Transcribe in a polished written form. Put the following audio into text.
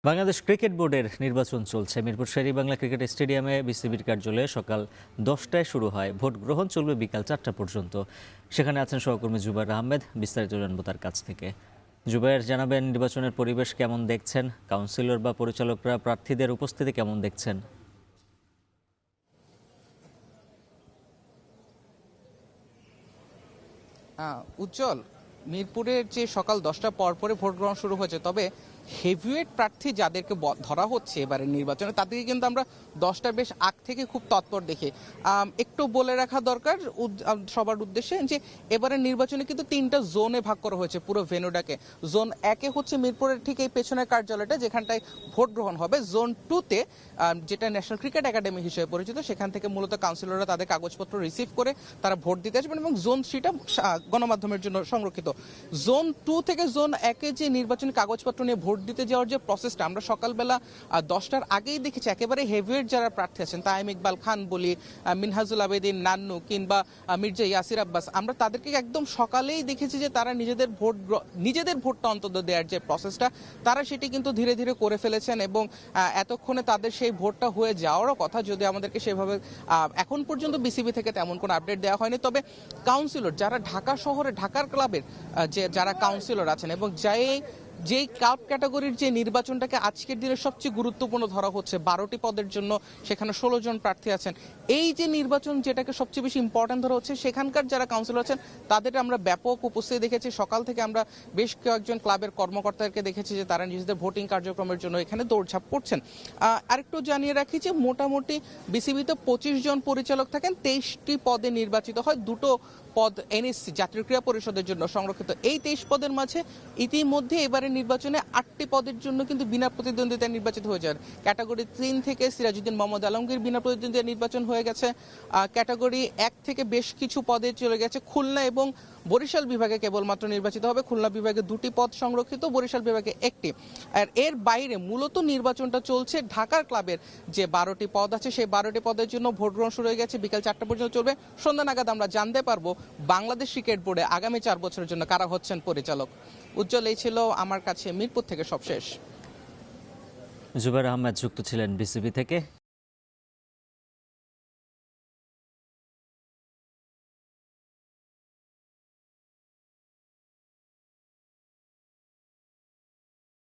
Bangladesh cricket বোর্ডের নির্বাচন চলছে। মিরপুর শের-ই-বাংলা ক্রিকেট স্টেডিয়ামে বিসিবির কার্যালয়ে সকাল 10টায় শুরু হয়। ভোট গ্রহণ চলবে বিকাল 4টা পর্যন্ত। সেখানে আছেন সহকর্মী জুবায়ের আহমেদ। বিস্তারিত জানবো তার কাছ থেকে। জুবায়ের, জানাবেন নির্বাচনের পরিবেশ কেমন দেখছেন? কাউন্সিলর বা পরিচালকরা প্রার্থীদের উপস্থিতি কেমন দেখছেন? উজ্জ্বল, মিরপুরের যে সকাল 10টা পরে ভোট গ্রহণ শুরু হয়েছে, তবে হেভিওয়েট প্রার্থী যাদেরকে ধরা হচ্ছে এবারে নির্বাচনে, তাদেরকে কিন্তু আমরা 10টার বেশ আগ থেকে খুব তৎপর দেখি। একটু বলে রাখা দরকার সবার উদ্দেশ্যে যে এবারে নির্বাচনে কিন্তু 3টা জোনে ভাগ করা হয়েছে পুরো ভেন্যুটাকে। জোন 1-এ হচ্ছে মিরপুরের ঠিক এই পেছনের কার্যালয়টা, যেখানটায় ভোট গ্রহণ হবে। জোন 2-তে, যেটা ন্যাশনাল ক্রিকেট একাডেমি হিসেবে পরিচিত, সেখান থেকে মূলত কাউন্সিলররা তাদের কাগজপত্র রিসিভ করে তারা ভোট দিতে আসবেন, এবং জোন 3টা গণমাধ্যমের জন্য সংরক্ষিত। জোন 2 থেকে জোন 1-এ যে নির্বাচনী কাগজপত্র নিয়ে ভোট দিতে যাওয়ার যে প্রসেসটা, আমরা সকালবেলা 10টার আগেই দেখেছি একেবারে হেভিওয়েট যারা প্রার্থী আছেন, তাইম ইকবাল খান বলি, মিনহাজুল আবেদিন নান্নু, কিংবা মির্জা ইয়াসির আব্বাস, আমরা তাদেরকে একদম সকালেই দেখেছি যে তারা নিজেদের ভোটটা অন্তত দেওয়ার যে প্রসেসটা, তারা সেটি কিন্তু ধীরে ধীরে করে ফেলেছেন, এবং এতক্ষণে তাদের সেই ভোটটা হয়ে যাওয়ারও কথা, যদি আমাদেরকে সেভাবে এখন পর্যন্ত বিসিবি থেকে তেমন কোনো আপডেট দেওয়া হয়নি। তবে কাউন্সিলর যারা ঢাকা শহরে, ঢাকার ক্লাবের যারা কাউন্সিলর আছেন, এবং যেই ক্লাব ক্যাটাগরির যে নির্বাচনটাকে আজকের দিনে সবচেয়ে গুরুত্বপূর্ণ ধরা হচ্ছে, 12টি পদের জন্য সেখানে 16 জন প্রার্থী আছেন, এই যে নির্বাচন যেটাকে সবচেয়ে বেশি ইম্পর্টেন্ট ধরা হচ্ছে, সেখানকার যারা কাউন্সিলর আছেন তাদের আমরা ব্যাপক উপস্থিতি দেখেছি। সকাল থেকে আমরা বেশ কয়েকজন ক্লাবের কর্মকর্তাদেরকে দেখেছি যে তারা নিজেদের ভোটিং কার্যক্রমের জন্য এখানে দৌড়ঝাঁপ করছেন। আরেকটু জানিয়ে রাখি যে মোটামুটি বিসিবিতে 25 জন পরিচালক থাকেন, 23টি পদে নির্বাচিত হয়, 2টো পদ এনএসসি জাতীয় ক্রীড়া পরিষদের জন্য সংরক্ষিত। এই 23 পদের মাঝে ইতিমধ্যে এবারে নির্বাচনে 8টি পদের জন্য কিন্তু বিনা প্রতিদ্বন্দ্বিতায় নির্বাচিত হয়ে যান। ক্যাটাগরি 3 থেকে সিরাজউদ্দিন মোহাম্মদ আলমগীর বিনা প্রতিদ্বন্দ্বিতায় নির্বাচন হয়ে গেছে। ক্যাটাগরি 1 থেকে বেশ কিছু পদে চলে গেছে। খুলনা এবং বরিশাল বিভাগে কেবলমাত্র নির্বাচিত হবে। খুলনা বিভাগে 2টি পদ সংরক্ষিত, বরিশাল বিভাগে 1টি। আর এর বাইরে মূলত নির্বাচনটা চলছে ঢাকার ক্লাবের যে 12টি পদ আছে, সেই 12টি পদের জন্য ভোট গ্রহণ শুরু হয়ে গেছে। বিকাল 4টা পর্যন্ত চলবে। সন্ধ্যা নাগাদ আমরা জানতে পারবো বাংলাদেশ ক্রিকেট বোর্ডে আগামী 4 বছরের জন্য কারা হচ্ছেন পরিচালক। উজ্জ্বল, এই ছিল আমার কাছে মিরপুর থেকে সবশেষ। জুবায়ের আহমেদ যুক্ত ছিলেন বিসিবি থেকে।